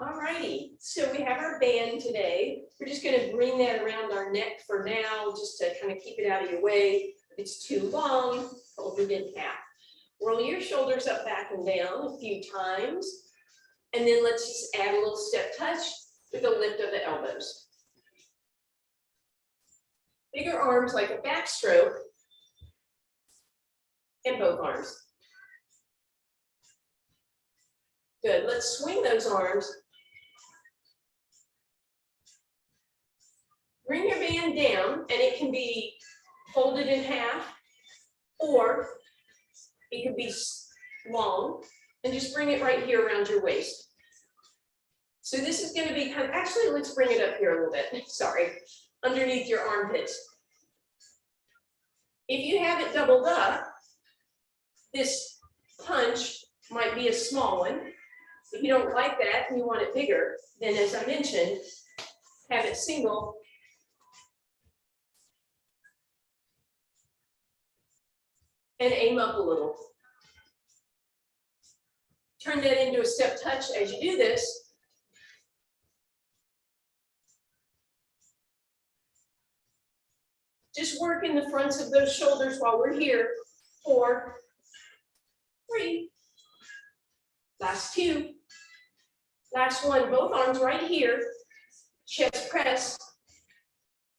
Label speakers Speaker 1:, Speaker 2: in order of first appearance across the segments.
Speaker 1: All righty, so we have our band today. We're just going to bring that around our neck for now, just to kind of keep it out of your way. If it's too long, fold it in half. Roll your shoulders up, back, and down a few times. And then let's just add a little step touch with a lift of the elbows. Bigger arms like a backstroke, and both arms. Good, let's swing those arms. Bring your band down, and it can be folded in half, or it could be long, and just bring it right here around your waist. So this is going to be kind of, actually, let's bring it up here a little bit, sorry, underneath your armpits. If you have it doubled up, this punch might be a small one. If you don't like that and you want it bigger, then as I mentioned, have it single. And aim up a little. Turn that into a step touch as you do this. Just work in the fronts of those shoulders while we're here. 4, 3, last 2, last 1, both arms right here, chest press.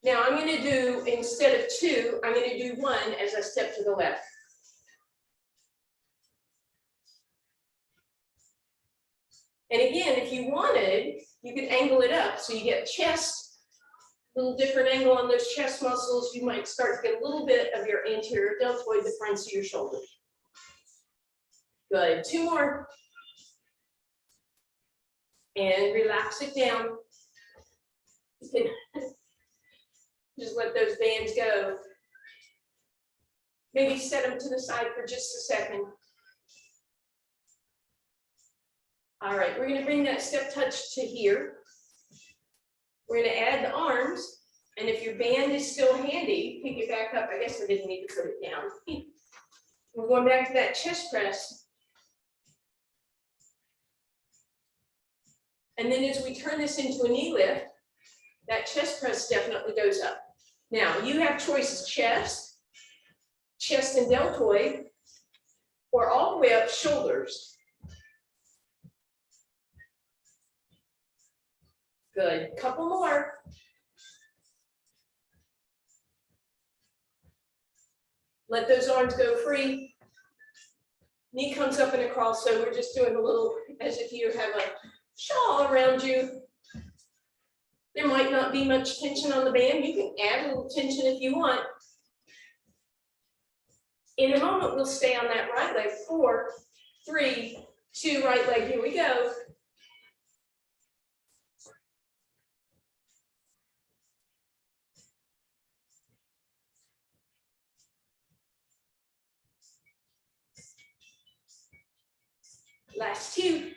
Speaker 1: Now I'm going to do, instead of 2, I'm going to do 1 as I step to the left. And again, if you wanted, you could angle it up so you get chest, a little different angle on those chest muscles. You might start to get a little bit of your anterior deltoid, the fronts of your shoulders. Good, 2 more. And relax it down. You can just let those bands go. Maybe set them to the side for just a second. All right, we're going to bring that step touch to here. We're going to add the arms, and if your band is still handy, pick it back up. I guess I didn't need to put it down. We're going back to that chest press. And then as we turn this into a knee lift, that chest press definitely goes up. Now, you have choices: chest and deltoid, or all the way up shoulders. Good, couple more. Let those arms go free. Knee comes up and across, so we're just doing a little, as if you have a shawl around you. There might not be much tension on the band. You can add a little tension if you want. In a moment, we'll stay on that right leg. 4, 3, 2, right leg, here we go. Last 2.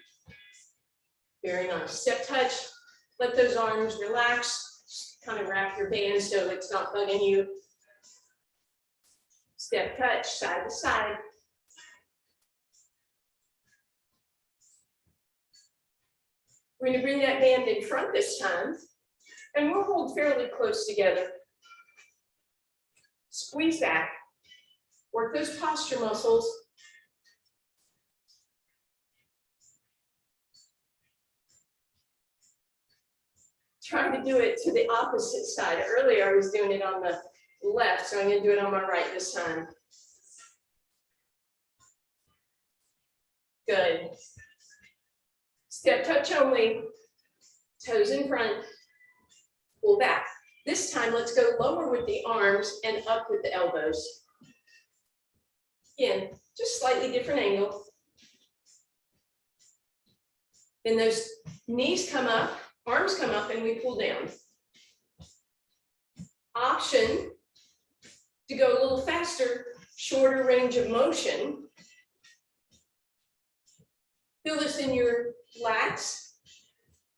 Speaker 1: Very nice. Step touch. Let those arms relax. Just kind of wrap your band so it's not bugging you. Step touch, side to side. We're going to bring that band in front this time, and we'll hold fairly close together. Squeeze back. Work those posture muscles. Trying to do it to the opposite side. Earlier I was doing it on the left, so I'm going to do it on my right this time. Good. Step touch only. Toes in front. Pull back. This time let's go lower with the arms and up with the elbows. Again, just slightly different angle. Then those knees come up. Arms come up and we pull down. Option to go a little faster, shorter range of motion. Feel this in your lats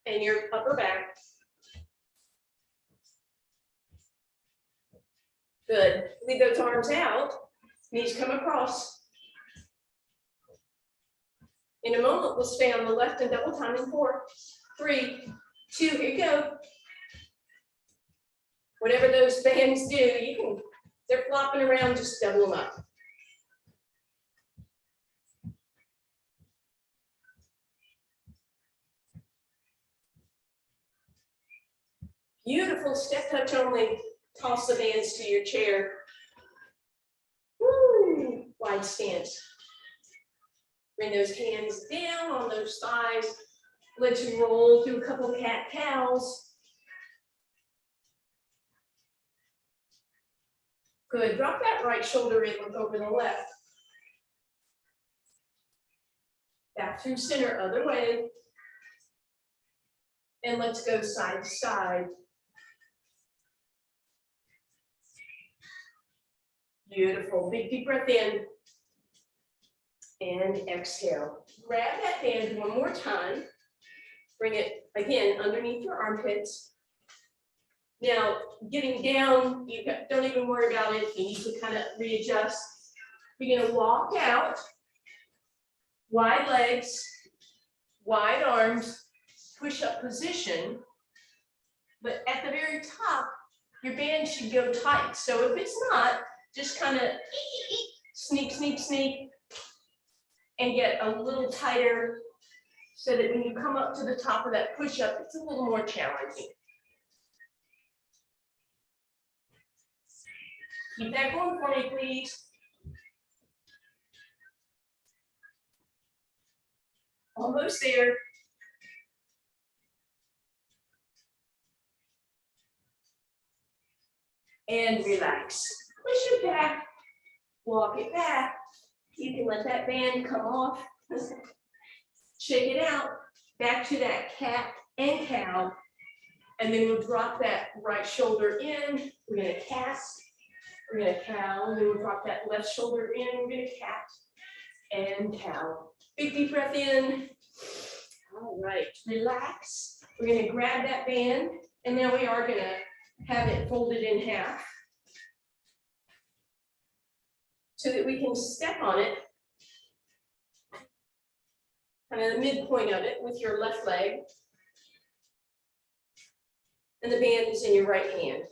Speaker 1: and your upper back. Good. Leave those arms out. Knees come across. In a moment, we'll stay on the left and double time in 4, 3, 2, here you go. Whatever those bands do, they're flopping around, just double them up. Beautiful step touch only. Toss the bands to your chair. Woo, wide stance. Bring those hands down on those thighs. Let you roll through a couple cat-cows. Good, drop that right shoulder in, look over the left. Back through center, other way. And let's go side to side. Beautiful, big deep breath in. And exhale. Grab that band one more time. Bring it, again, underneath your armpits. Now, getting down, don't even worry about it. You need to kind of readjust. You're gonna walk out, wide legs, wide arms, push-up position. But at the very top, your band should go tight. So if it's not, just kind of sneak, sneak, sneak, and get a little tighter so that when you come up to the top of that push-up, it's a little more challenging. Keep that going for me, please. Almost there. And relax. Push it back, walk it back. You can let that band come off. Shake it out, back to that cat and cow. And then we'll drop that right shoulder in. We're gonna cast, we're gonna cow. Then we'll drop that left shoulder in. We're gonna cat and cow. Big deep breath in. All right, relax. We're gonna grab that band, and now we are gonna have it folded in half so that we can step on it, kind of the midpoint of it with your left leg. And the band is in your right hand.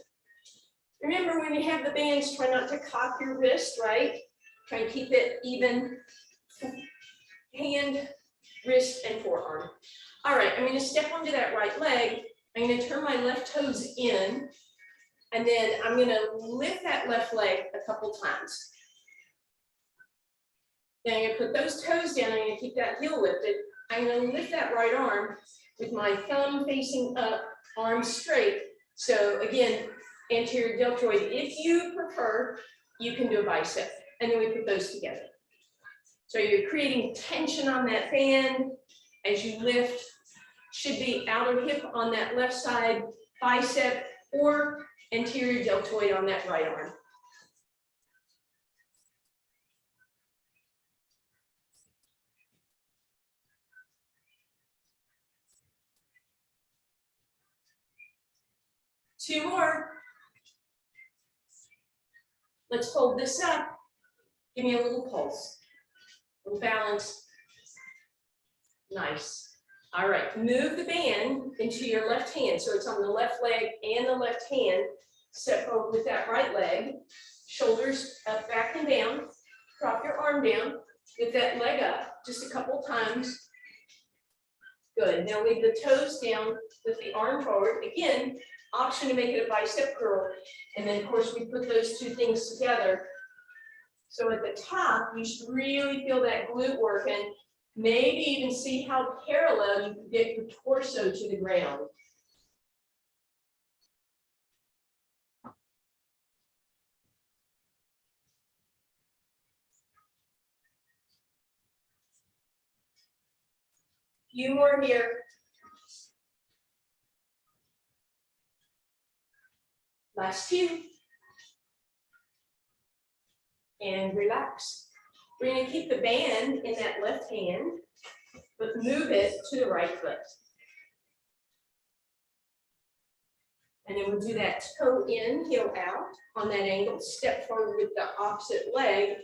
Speaker 1: Remember, when you have the bands, try not to cock your wrist, right? Try and keep it even. Hand, wrist, and forearm. All right, I'm going to step onto that right leg. I'm going to turn my left toes in, and then I'm going to lift that left leg a couple times. Then I'm going to put those toes down. I'm going to keep that heel lifted. I'm going to lift that right arm with my thumb facing up, arms straight. So again, anterior deltoid. If you prefer, you can do a bicep. And then we put those together. So you're creating tension on that band as you lift. Should be outer hip on that left side, bicep, or anterior deltoid on that right arm. Two more. Let's hold this up. Give me a little pulse, a little balance. Nice. All right, move the band into your left hand. So it's on the left leg and the left hand. Step over with that right leg. Shoulders up, back, and down. Drop your arm down with that leg up just a couple times. Good. Now leave the toes down with the arm forward. Again, option to make it a bicep curl. And then, of course, we put those two things together. So at the top, you should really feel that glute working. Maybe even see how parallel you can get your torso to the ground. Few more here. Last few. And relax. We're going to keep the band in that left hand, but move it to the right foot. And then we'll do that toe in, heel out on that angle. Step forward with the opposite leg.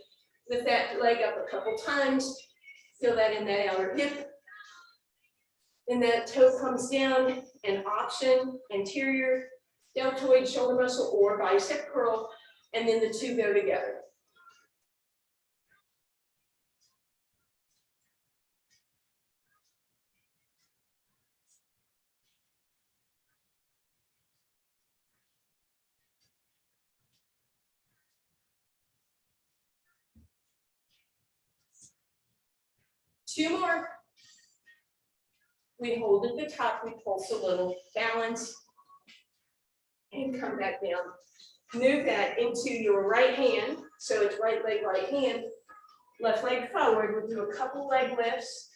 Speaker 1: Lift that leg up a couple times. Feel that in that outer hip. Then that toe comes down and option anterior deltoid shoulder muscle or bicep curl, and then the two go together. Two more. We hold at the top, we pulse a little, balance, and come back down. Move that into your right hand, so it's right leg, right hand, left leg forward. We'll do a couple leg lifts,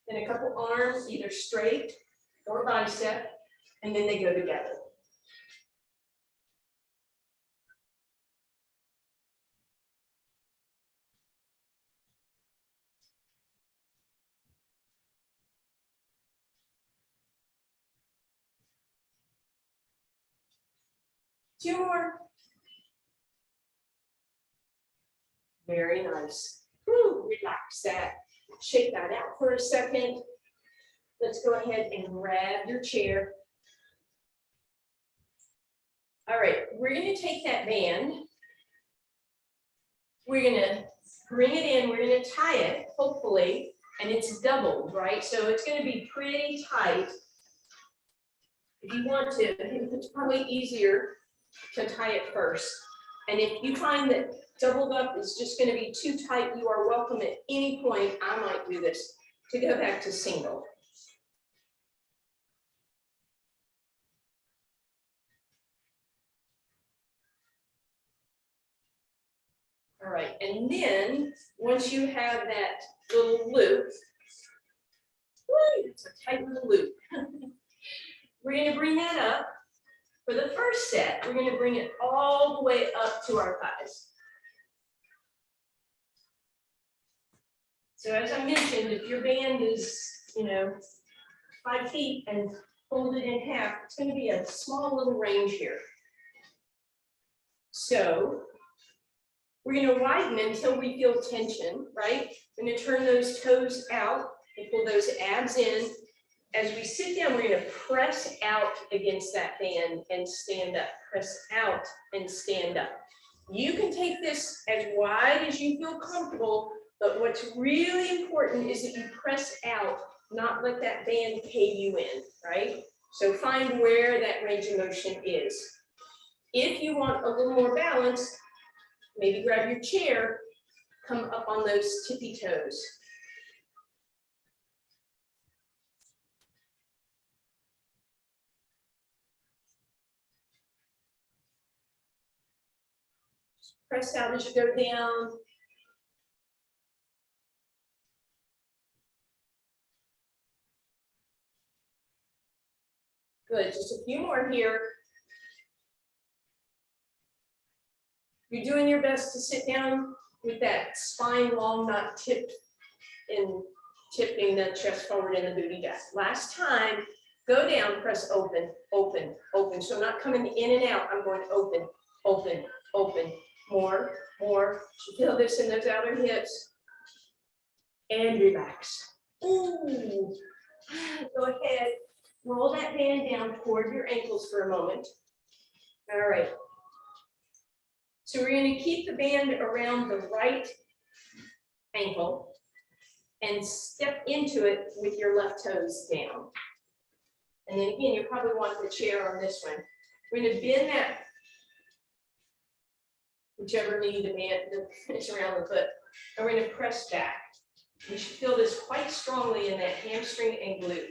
Speaker 1: then a couple arms, either straight or bicep, and then they go together. Two more. Very nice. Woo, relax that. Shake that out for a second. Let's go ahead and grab your chair. All right, we're going to take that band. We're going to bring it in. We're going to tie it, hopefully, and it's doubled, right? So it's going to be pretty tight. If you want to, it's probably easier to tie it first. And if you find that doubled up is just going to be too tight, you are welcome at any point, I might do this, to go back to single. All right, and then once you have that little loop, whoo, it's a tight little loop. We're going to bring that up. For the first set, we're going to bring it all the way up to our thighs. So as I mentioned, if your band is, 5 feet and fold it in half, it's going to be a small little range here. So we're going to widen until we feel tension, right? We're going to turn those toes out and pull those abs in. As we sit down, we're going to press out against that band and stand up. Press out and stand up. You can take this as wide as you feel comfortable, but what's really important is that you press out, not let that band cave you in, right? So find where that range of motion is. If you want a little more balance, maybe grab your chair, come up on those tippy toes. Press out as you go down. Good, just a few more here. You're doing your best to sit down with that spine long, not tipped and tipping the chest forward in the booty back. Last time, go down, press open, open, open. So I'm not coming in and out, I'm going open, open, open. More. You feel this in those outer hips. And relax. Ooh. Go ahead, roll that band down toward your ankles for a moment. All right. So we're going to keep the band around the right ankle and step into it with your left toes down. And then again, you probably want the chair on this one. We're going to bend that, whichever knee the band is around the foot, and we're going to press back. You should feel this quite strongly in that hamstring and glute.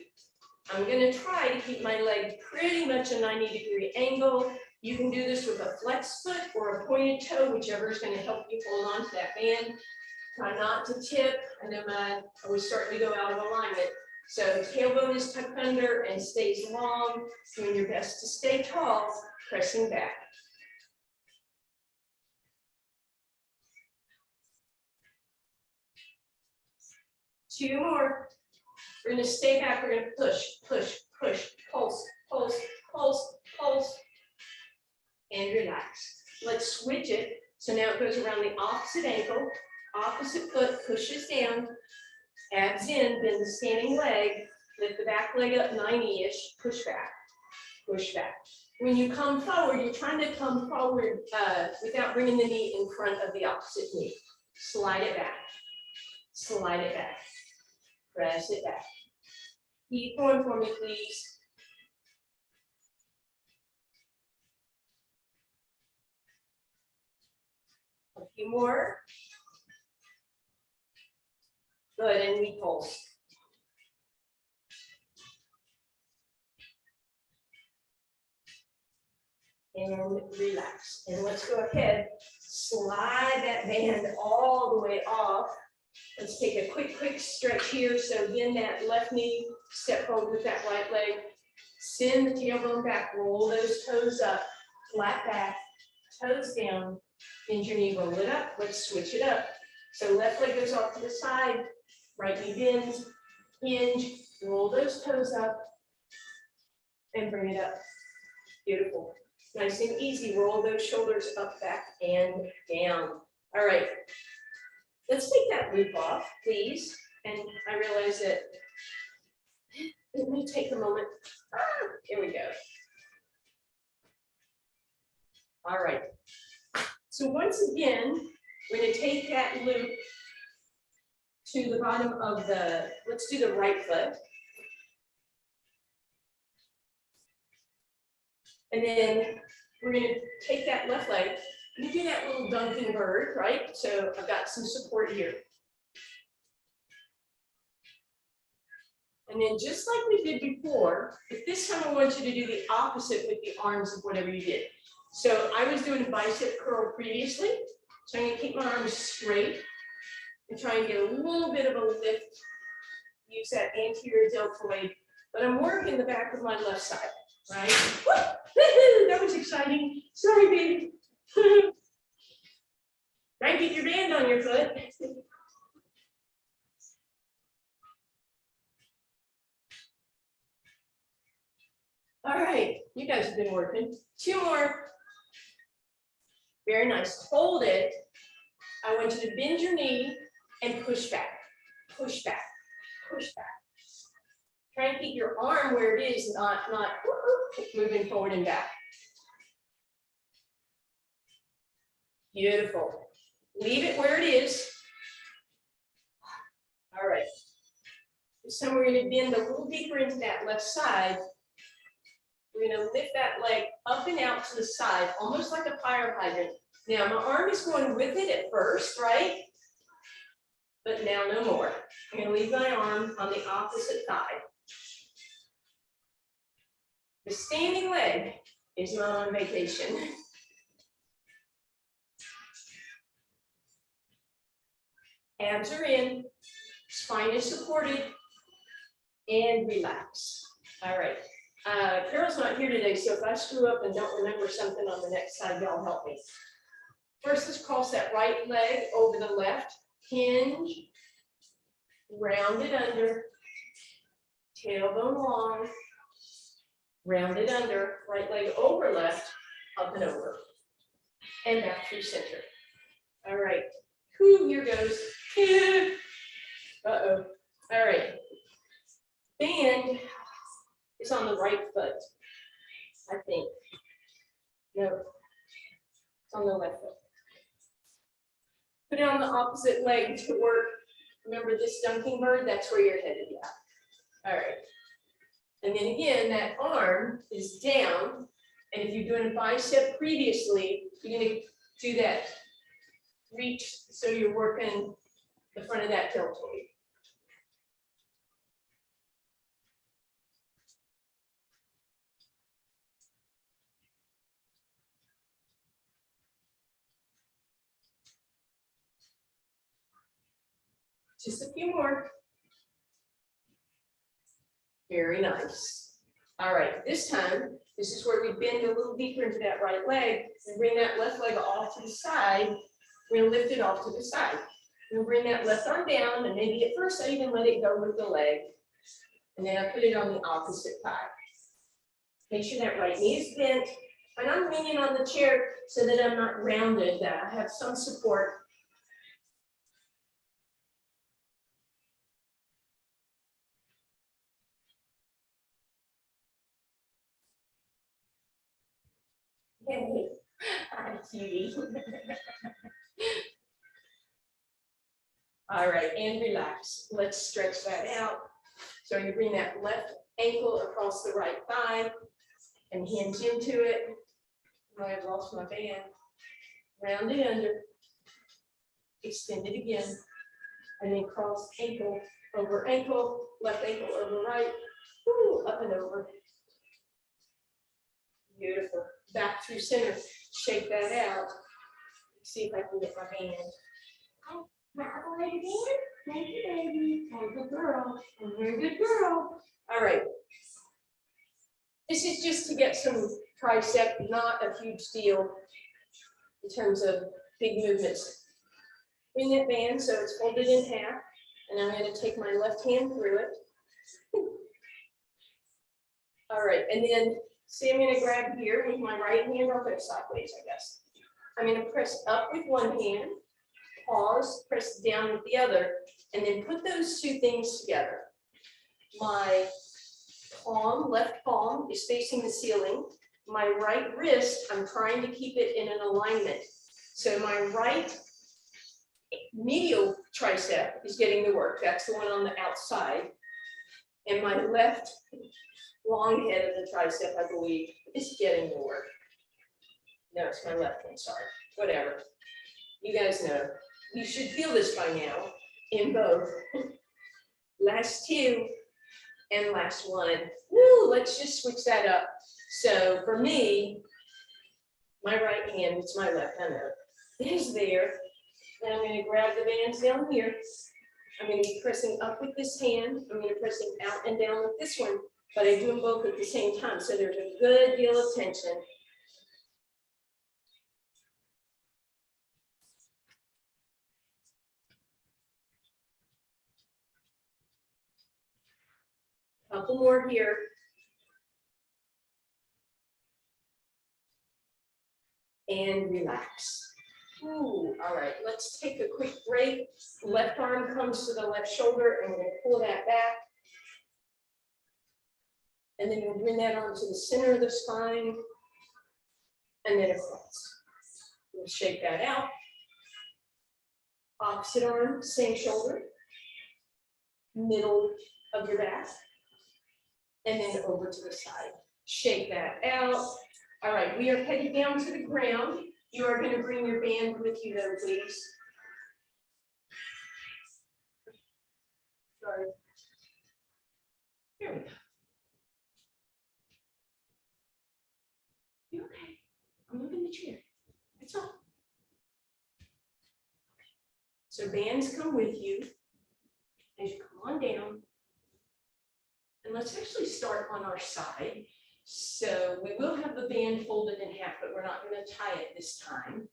Speaker 1: I'm going to try to keep my leg pretty much a 90-degree angle. You can do this with a flex foot or a pointed toe, whichever is going to help you hold on to that band. Try not to tip. I know I was starting to go out of alignment. So tailbone is tucked under and stays long. Doing your best to stay tall, pressing back. Two more. We're going to stay back. We're going to push, push, push, pulse, pulse, pulse, pulse, and relax. Let's switch it. So now it goes around the opposite ankle, opposite foot pushes down, Abs in, bend the standing leg, lift the back leg up 90-ish, push back, push back. When you come forward, you're trying to come forward without bringing the knee in front of the opposite knee. Slide it back, press it back. Keep going for me, please. A few more. Good, and we pulse. And relax. And let's go ahead, slide that band all the way off. Let's take a quick stretch here. So bend that left knee, step forward with that right leg. Send the tailbone back, roll those toes up, flat back, toes down, bend your knee, roll it up. Let's switch it up. So left leg goes off to the side, right knee bends, hinge, roll those toes up, and bring it up. Beautiful. Nice and easy. Roll those shoulders up, back, and down. All right. Let's take that loop off, please. And I realize that it may take a moment. Here we go. All right. So once again, we're going to take that loop to the bottom of the, let's do the right foot. And then we're going to take that left leg and do that little dunking bird, right? So I've got some support here. And then just like we did before, but this time I want you to do the opposite with the arms of whatever you did. So I was doing a bicep curl previously. So I'm going to keep my arms straight and try and get a little bit of a lift. Use that anterior deltoid, but I'm working the back of my left side, right? That was exciting. Sorry, baby. Try and keep your band on your foot. All right, you guys have been working. 2 more. Very nice. Hold it. I want you to bend your knee and push back, push back, push back. Try and keep your arm where it is, not moving forward and back. Beautiful. Leave it where it is. All right. This time we're going to bend a little deeper into that left side. We're going to lift that leg up and out to the side, almost like a fire hydrant. Now, my arm is going with it at first, right? But now no more. I'm going to leave my arm on the opposite thigh. The standing leg is not on vacation. Abs are in, spine is supported, and relax. All right. Carol's not here today, so if I screw up and don't remember something on the next side, y'all help me. First, let's cross that right leg over the left, hinge, round it under, tailbone long, round it under, right leg over left, up and over, and back through center. All right, whoo, here goes. Uh-oh. All right, band is on the right foot, I think. No, it's on the left foot. Put it on the opposite leg to work. Remember this dunking bird? That's where you're headed, yeah. All right. And then again, that arm is down. And if you're doing a bicep previously, you're going to do that reach so you're working the front of that deltoid. Just a few more. Very nice. All right, this time, this is where we bend a little deeper into that right leg and bring that left leg off to the side. We're going to lift it off to the side. We'll bring that left arm down, and maybe at first I even let it go with the leg. And then I put it on the opposite thigh. Make sure that right knee is bent. And I'm leaning on the chair so that I'm not rounded, that I have some support. Hey, hi, cutie. All right, and relax. Let's stretch that out. So you bring that left ankle across the right thigh and hinge into it. Oh, I've lost my band. Round it under. Extend it again. And then cross ankle over ankle, left ankle over right. Woo, up and over. Beautiful. Back through center. Shake that out. See if I can get my band. Oh, my other leg again. Thank you, baby. I'm a good girl. I'm a very good girl. All right. This is just to get some tricep, not a huge deal in terms of big movements. Bring that band so it's folded in half, and I'm going to take my left hand through it. All right, and then see, I'm going to grab here with my right hand. I'll go sideways, I guess. I'm going to press up with one hand, pause, press down with the other, and then put those two things together. My palm, left palm, is facing the ceiling. My right wrist, I'm trying to keep it in an alignment. So my right medial tricep is getting the work. That's the one on the outside. And my left long head of the tricep, I believe, is getting the work. No, it's my left one, sorry. Whatever. You guys know. You should feel this by now in both. Last two and last one. Woo, let's just switch that up. So for me, my right hand, it's my left, I know, is there. Then I'm going to grab the bands down here. I'm going to be pressing up with this hand. I'm going to be pressing out and down with this one, but I do them both at the same time. So there's a good deal of tension. Couple more here. And relax. Ooh, all right, let's take a quick break. Left arm comes to the left shoulder, and we're going to pull that back. And then we'll bring that arm to the center of the spine, and then across. We'll shake that out. Opposite arm, same shoulder, middle of your back, and then over to the side. Shake that out. All right, we are headed down to the ground. You are going to bring your band with you though, please. Sorry. Here we go. You okay? I'm moving the chair. That's all. So bands come with you as you come on down. And let's actually start on our side. So we will have the band folded in half, but we're not going to tie it this time.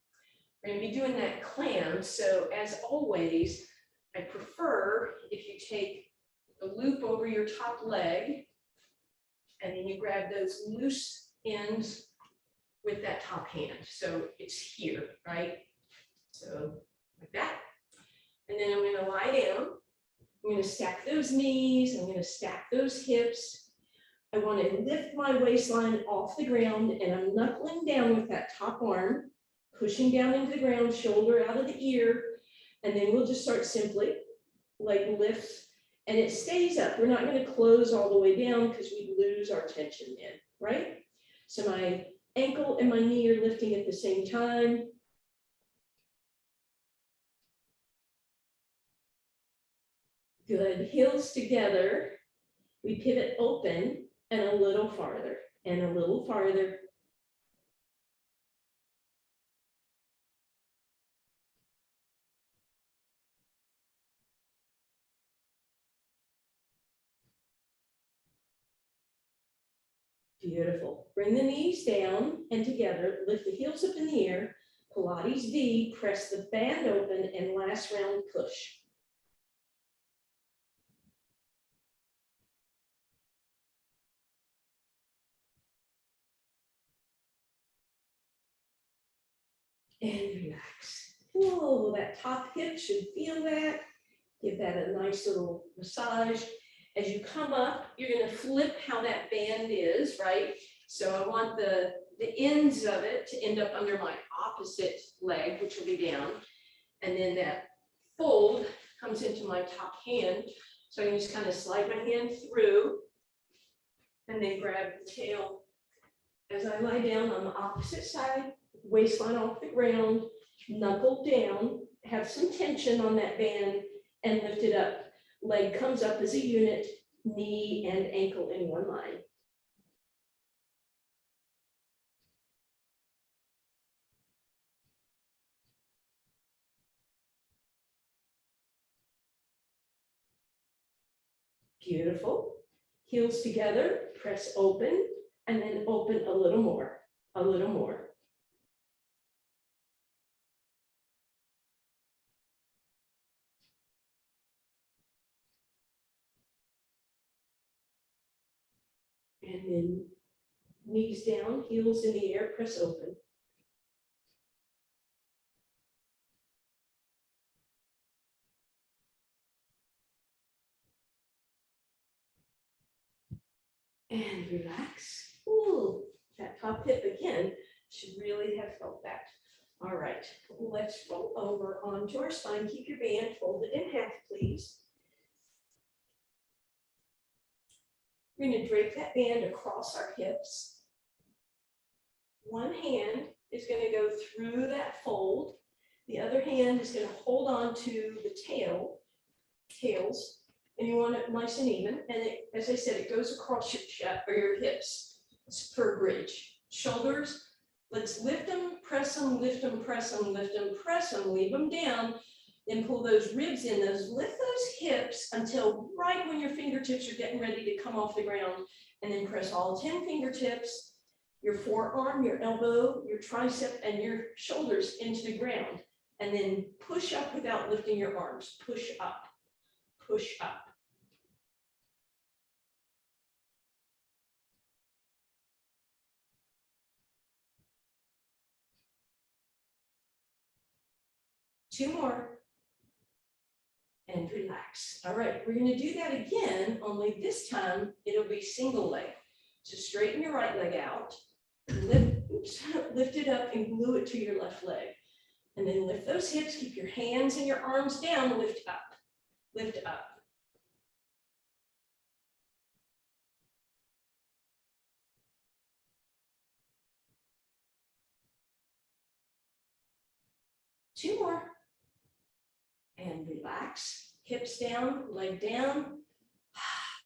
Speaker 1: We're going to be doing that clam. So as always, I prefer if you take the loop over your top leg, and then you grab those loose ends with that top hand. So it's here, right? So like that. And then I'm going to lie down. I'm going to stack those knees. I'm going to stack those hips. I want to lift my waistline off the ground, and I'm knuckling down with that top arm, pushing down into the ground, shoulder out of the ear. And then we'll just start simply like lift, and it stays up. We're not going to close all the way down because we lose our tension then, right? So my ankle and my knee are lifting at the same time. Good, heels together. We pivot open and a little farther and a little farther. Beautiful. Bring the knees down and together, lift the heels up in the air, Pilates V, press the band open, and last round push. And relax. Whoa, that top hip should feel that. Give that a nice little massage. As you come up, you're going to flip how that band is, right? So I want the ends of it to end up under my opposite leg, which will be down. And then that fold comes into my top hand. So I can just kind of slide my hand through and then grab the tail as I lie down on the opposite side, waistline off the ground, knuckle down, have some tension on that band and lift it up. Leg comes up as a unit, knee and ankle in one line. Beautiful. Heels together, press open, and then open a little more, a little more. And then knees down, heels in the air, press open. And relax. Ooh, that top hip again should really have felt that. All right, let's roll over onto our spine. Keep your band folded in half, please. We're going to drape that band across our hips. One hand is going to go through that fold. The other hand is going to hold on to the tails, and you want it nice and even. And it, as I said, it goes across your chest or your hips for a bridge. Shoulders, let's lift them, press them, lift them, press them, lift them, press them, leave them down. Then pull those ribs in, lift those hips until right when your fingertips are getting ready to come off the ground, and then press all 10 fingertips, your forearm, your elbow, your tricep, and your shoulders into the ground. And then push up without lifting your arms. Push up, push up. Two more. And relax. All right, we're going to do that again, only this time it'll be single leg. So straighten your right leg out, lift it up and glue it to your left leg. And then lift those hips, keep your hands and your arms down, lift up, lift up. Two more. And relax, hips down, leg down.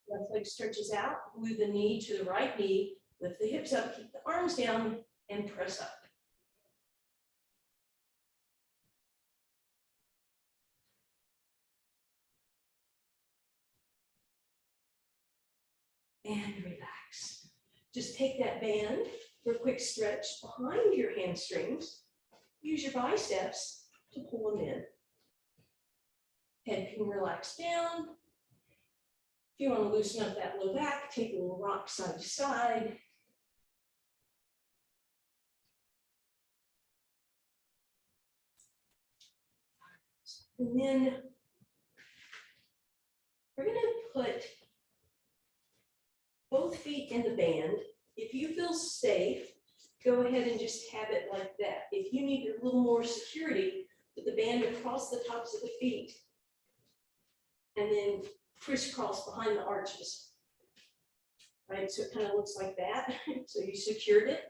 Speaker 1: Left leg stretches out, glue the knee to the right knee, lift the hips up, keep the arms down, and press up. And relax. Just take that band for a quick stretch behind your hamstrings. Use your biceps to pull them in. Head can relax down. If you want to loosen up that low back, take a little rock side to side. And then we're going to put both feet in the band. If you feel safe, go ahead and just have it like that. If you need a little more security, put the band across the tops of the feet and then crisscross behind the arches. Right, so it kind of looks like that. So you secured it.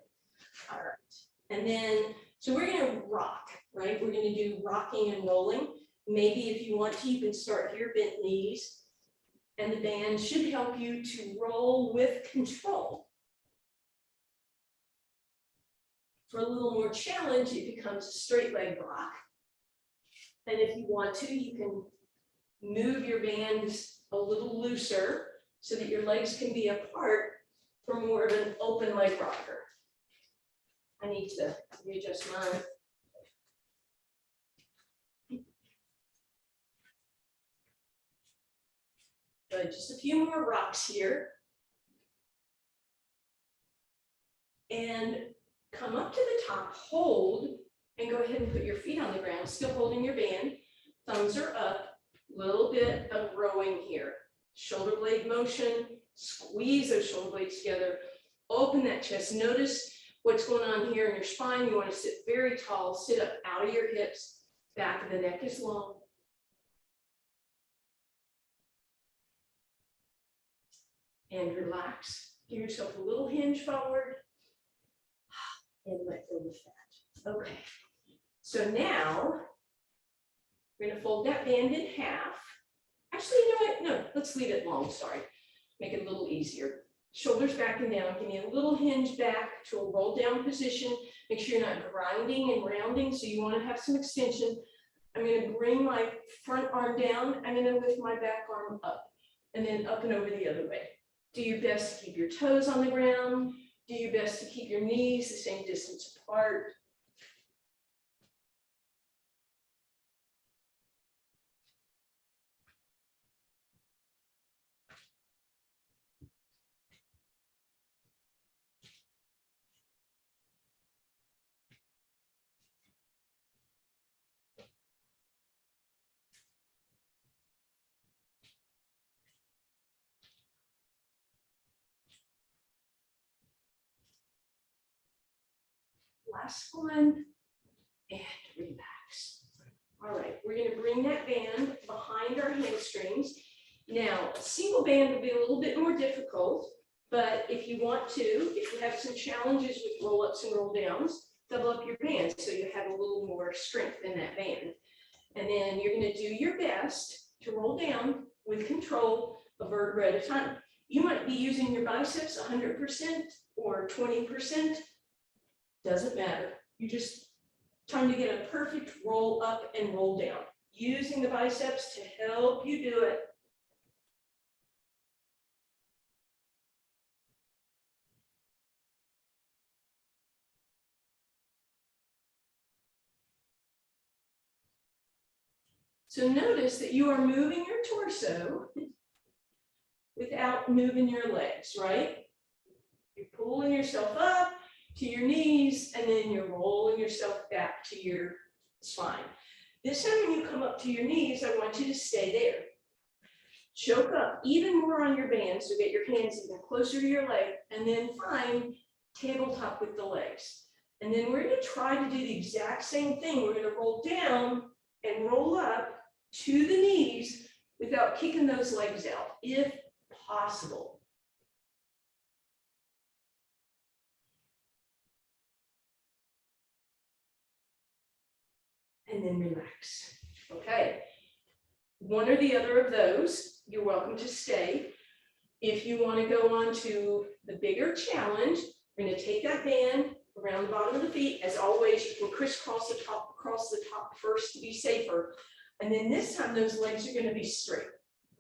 Speaker 1: All right. And then, so we're going to rock, right? We're going to do rocking and rolling. Maybe if you want to, you can start here, bent knees. And the band should help you to roll with control. For a little more challenge, it becomes a straight leg rock. And if you want to, you can move your bands a little looser so that your legs can be apart for more of an open leg rocker. I need to readjust mine. Good, just a few more rocks here. And come up to the top, hold, and go ahead and put your feet on the ground, still holding your band. Thumbs are up, little bit of rowing here. Shoulder blade motion, squeeze those shoulder blades together. Open that chest. Notice what's going on here in your spine. You want to sit very tall, sit up out of your hips. Back of the neck is long. And relax. Give yourself a little hinge forward. And let go of that. Okay. So now, we're going to fold that band in half. Actually, you know what? No, let's leave it long, sorry. Make it a little easier. Shoulders back and down. Give me a little hinge back to a roll down position. Make sure you're not grinding and rounding, so you want to have some extension. I'm going to bring my front arm down. I'm going to lift my back arm up and then up and over the other way. Do your best to keep your toes on the ground. Do your best to keep your knees the same distance apart. Last one, and relax. All right, we're going to bring that band behind our hamstrings. Now, a single band will be a little bit more difficult, but if you want to, if you have some challenges with roll-ups and roll-downs, double up your band so you have a little more strength in that band. And then you're going to do your best to roll down with control, a vertebra at a time. You might be using your biceps 100% or 20%. Doesn't matter. You just trying to get a perfect roll up and roll down, using the biceps to help you do it. So notice that you are moving your torso without moving your legs, right? You're pulling yourself up to your knees, and then you're rolling yourself back to your spine. This time when you come up to your knees, I want you to stay there. Choke up even more on your band, so get your hands even closer to your leg, and then find tabletop with the legs. And then we're going to try to do the exact same thing. We're going to roll down and roll up to the knees without kicking those legs out, if possible. And then relax. Okay. One or the other of those, you're welcome to stay. If you want to go on to the bigger challenge, we're going to take that band around the bottom of the feet. As always, you can crisscross the top, across the top first to be safer. And then this time, those legs are going to be straight,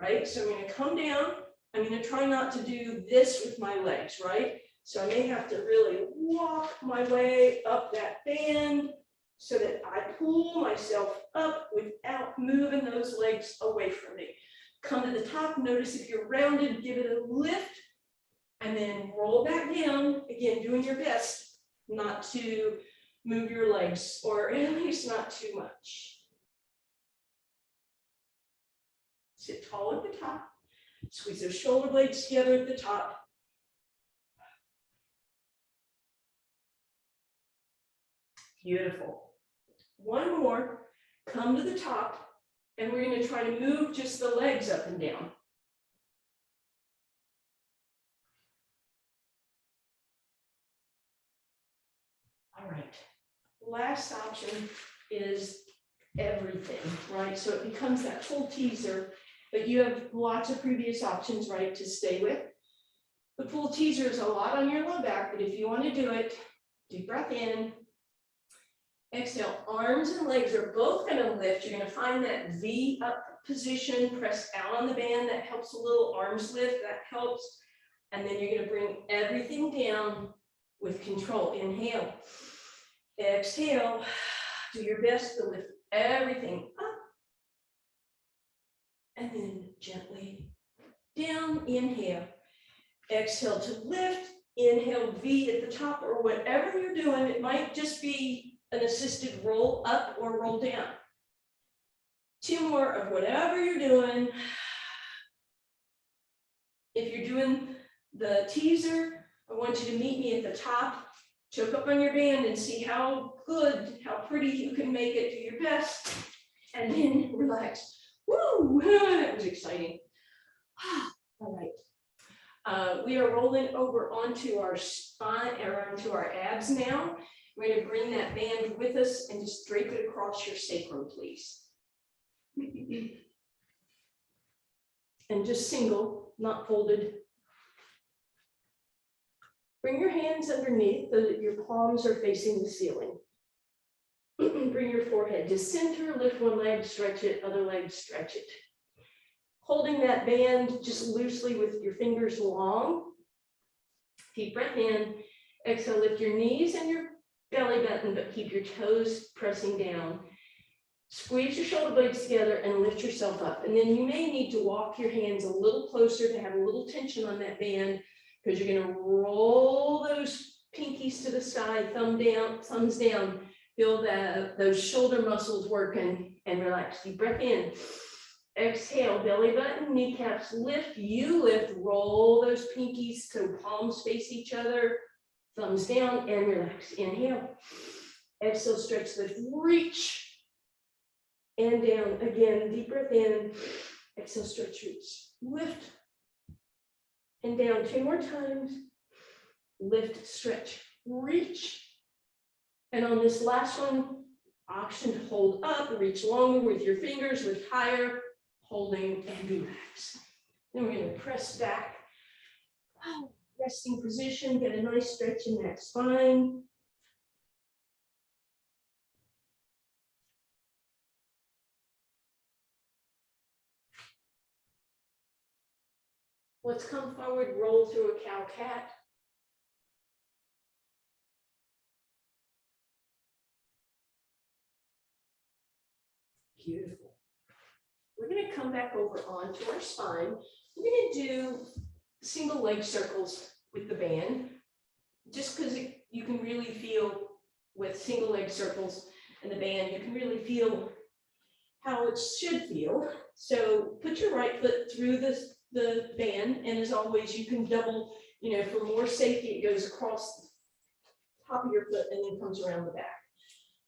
Speaker 1: right? So I'm going to come down. I'm going to try not to do this with my legs, right? So I may have to really walk my way up that band so that I pull myself up without moving those legs away from me. Come to the top, notice if you're rounded, give it a lift, and then roll back down, again, doing your best not to move your legs, or at least not too much. Sit tall at the top, squeeze those shoulder blades together at the top. Beautiful. One more, come to the top, and we're going to try to move just the legs up and down. All right, last option is everything, right? So it becomes that full teaser, but you have lots of previous options, right, to stay with. The full teaser is a lot on your low back, but if you want to do it, deep breath in. Exhale, arms and legs are both going to lift. You're going to find that V up position, press out on the band. That helps a little. Arms lift, that helps. And then you're going to bring everything down with control. Inhale, exhale, do your best to lift everything up. And then gently down, inhale. Exhale to lift, inhale V at the top, or whatever you're doing. It might just be an assisted roll up or roll down. Two more of whatever you're doing. If you're doing the teaser, I I want you to meet me at the top, choke up on your band and see how good, how pretty you can make it. Do your best, and then relax. Woo, that was exciting. All right. We are rolling over onto our spine, or onto our abs now. We're going to bring that band with us and just drape it across your sacrum, please. And just single, not folded. Bring your hands underneath so that your palms are facing the ceiling. Bring your forehead to center, lift one leg, stretch it, other leg, stretch it. Holding that band just loosely with your fingers long. Deep breath in, exhale, lift your knees and your belly button, but keep your toes pressing down. Squeeze your shoulder blades together and lift yourself up. And then you may need to walk your hands a little closer to have a little tension on that band, because you're going to roll those pinkies to the side, thumbs down, feel those shoulder muscles working, and relax. Deep breath in. Exhale, belly button, kneecaps lift, you lift, roll those pinkies so palms face each other, thumbs down, and relax. Inhale. Exhale, stretch, lift, reach, and down. Again, deep breath in. Exhale, stretch, reach, lift, and down. 2 more times. Lift, stretch, reach. And on this last one, option to hold up, reach longer with your fingers, lift higher, holding, and relax. Then we're going to press back. Resting position, get a nice stretch in that spine. Let's come forward, roll through a cow-cat. Beautiful. We're going to come back over onto our spine. We're going to do single leg circles with the band, just because you can really feel with single leg circles and the band, you can really feel how it should feel. So put your right foot through the band, and as always, you can double, for more safety, it goes across the top of your foot and then comes around the back.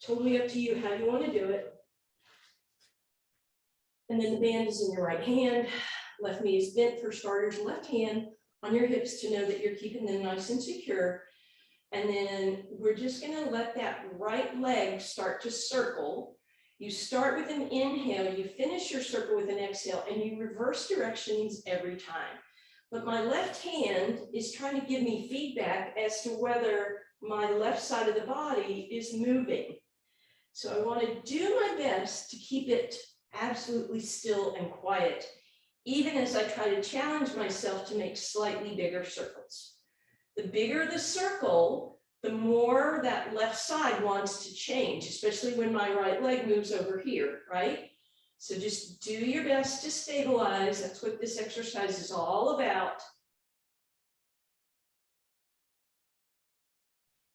Speaker 1: Totally up to you how you want to do it. And then the band is in your right hand, left knee is bent for starters, left hand on your hips to know that you're keeping them nice and secure. And then we're just gonna let that right leg start to circle. You start with an inhale, you finish your circle with an exhale, and you reverse directions every time. But my left hand is trying to give me feedback as to whether my left side of the body is moving. So I want to do my best to keep it absolutely still and quiet, even as I try to challenge myself to make slightly bigger circles. The bigger the circle, the more that left side wants to change, especially when my right leg moves over here, right? So just do your best to stabilize. That's what this exercise is all about.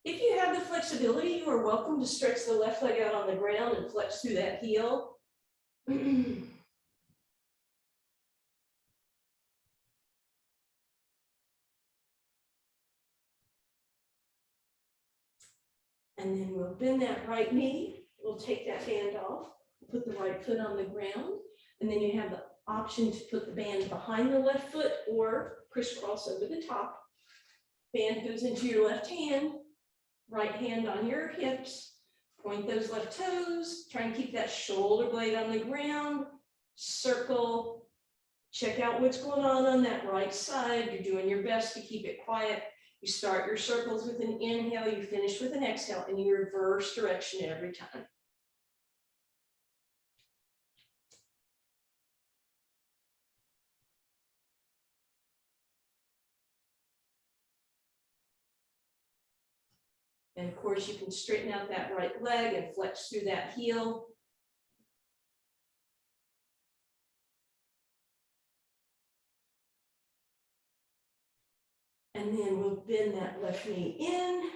Speaker 1: If you have the flexibility, you are welcome to stretch the left leg out on the ground and flex through that heel. And then we'll bend that right knee. We'll take that band off, put the right foot on the ground, and then you have the option to put the band behind the left foot or crisscross over the top. Band goes into your left hand, right hand on your hips, point those left toes, try and keep that shoulder blade on the ground, circle, check out what's going on that right side. You're doing your best to keep it quiet. You start your circles with an inhale, you finish with an exhale, and you reverse direction every time. And of course, you can straighten out that right leg and flex through that heel. And then we'll bend that left knee in.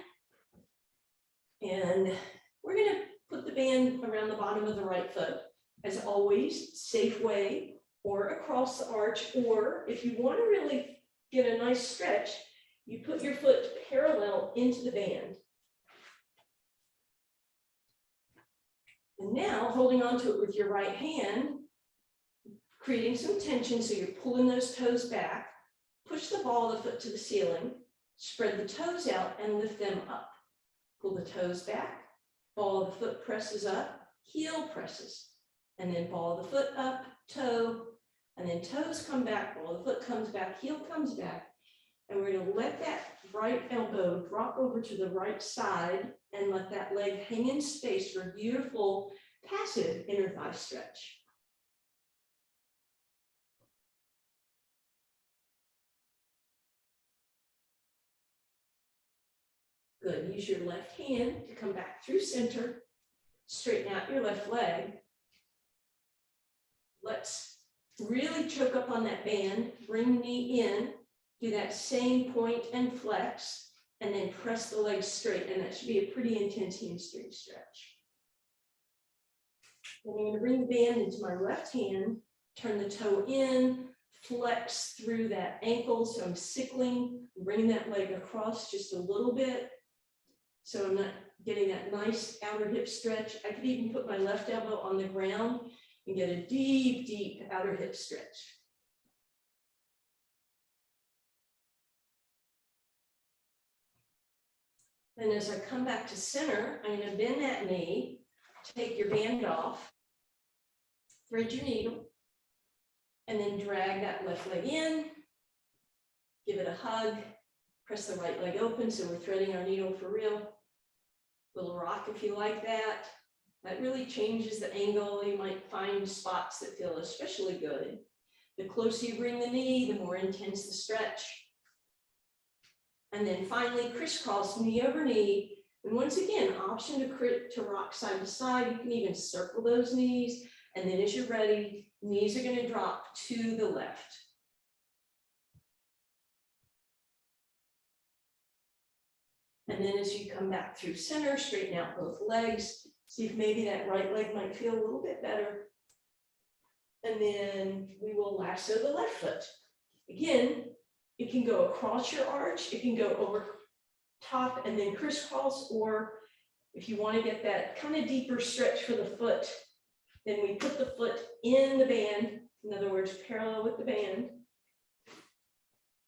Speaker 1: And we're going to put the band around the bottom of the right foot. As always, safe way, or across the arch, or if you want to really get a nice stretch, you put your foot into the band. And now holding onto it with your right hand, creating some tension so you're pulling those toes back. Push the ball of the foot to the ceiling, spread the toes out and lift them up. Pull the toes back, ball of the foot presses up, heel presses, and then ball of the foot up, toe, and then toes come back, ball of the foot comes back, heel comes back. And we're gonna let that right elbow drop over to the right side and let that leg hang in space for a beautiful passive inner thigh stretch. Good, use your left hand to come back through center, straighten out your left leg. Let's really choke up on that band, bring the knee in, do that same point and flex, and then press the leg straight, and that should be a pretty intense hamstring stretch. Then I'm gonna bring the band into my left hand, turn the toe in, flex through that ankle, so I'm sickling, bring that leg across just a little bit, so I'm not getting that nice outer hip stretch. I could even put my left elbow on the ground and get a deep, deep outer hip stretch. And as I come back to center, I'm going to bend that knee, take your band off, thread your needle, and then drag that left leg in, give it a hug, press the right leg open so we're threading our needle for real. Little rock if you like that. That really changes the angle. You might find spots that feel especially good. The closer you bring the knee, the more intense the stretch. And then finally, crisscross knee over knee. And once again, option to rock side to side. You can even circle those knees. And then as you're ready, knees are going to drop to the left. And then as you come back through center, straighten out both legs. See if maybe that right leg might feel a little bit better. And then we will lasso the left foot. Again, it can go across your arch, it can go over top and then crisscross, or if you want to get that kind of deeper stretch for the foot, then we put the foot in the band, in other words, parallel with the band,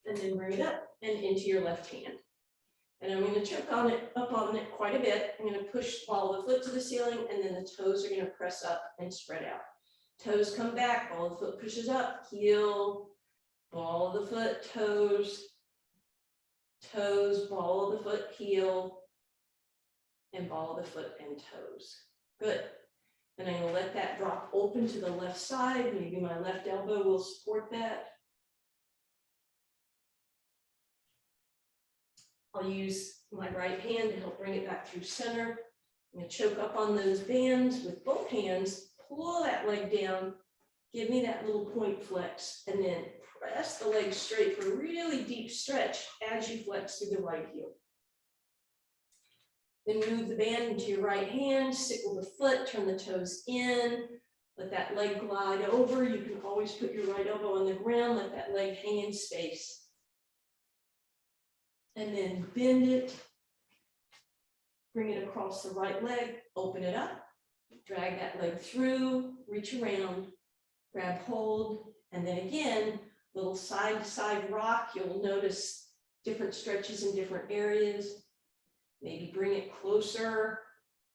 Speaker 1: and then bring it up and into your left hand. And I'm going to choke on it, up on it quite a bit. I'm going to push ball of the foot to the ceiling, and then the toes are going to press up and spread out. Toes come back, ball of the foot pushes up, heel, ball of the foot, toes, toes, ball of the foot, heel, and ball of the foot and toes. Good. And I'm going to let that drop open to the left side. Maybe my left elbow will support that. I'll use my right hand to help bring it back through center. I'm going to choke up on those bands with both hands, pull that leg down, give me that little point flex, and then press the leg straight for a really deep stretch as you flex through the right heel. Then move the band into your right hand, sickle the foot, turn the toes in, let that leg glide over. You can always put your right elbow on the ground, let that leg hang in space. And then bend it, bring it across the right leg, open it up, drag that leg through, reach around, grab hold, and then again, little side to side rock. You'll notice different stretches in different areas. Maybe bring it closer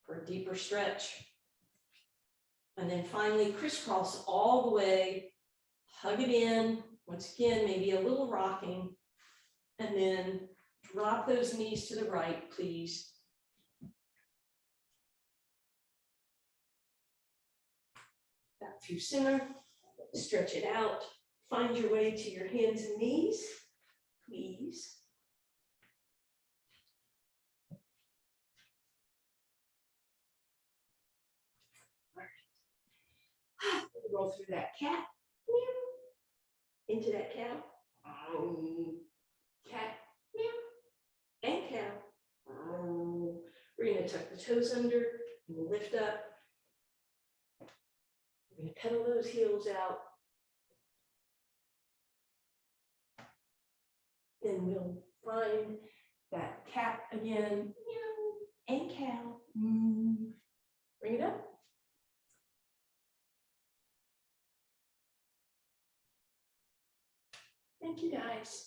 Speaker 1: for a deeper stretch. And then finally crisscross all the way, hug it in, once again, maybe a little rocking, and then drop those knees to the right, please. Back through center, stretch it out, find your way to your hands and knees, please. Roll through that cat, into that cow, cat, and cow. We're going to tuck the toes under and lift up. We're going to pedal those heels out. Then we'll find that cat again. again. Meow. And cow. Bring it up. Thank you guys.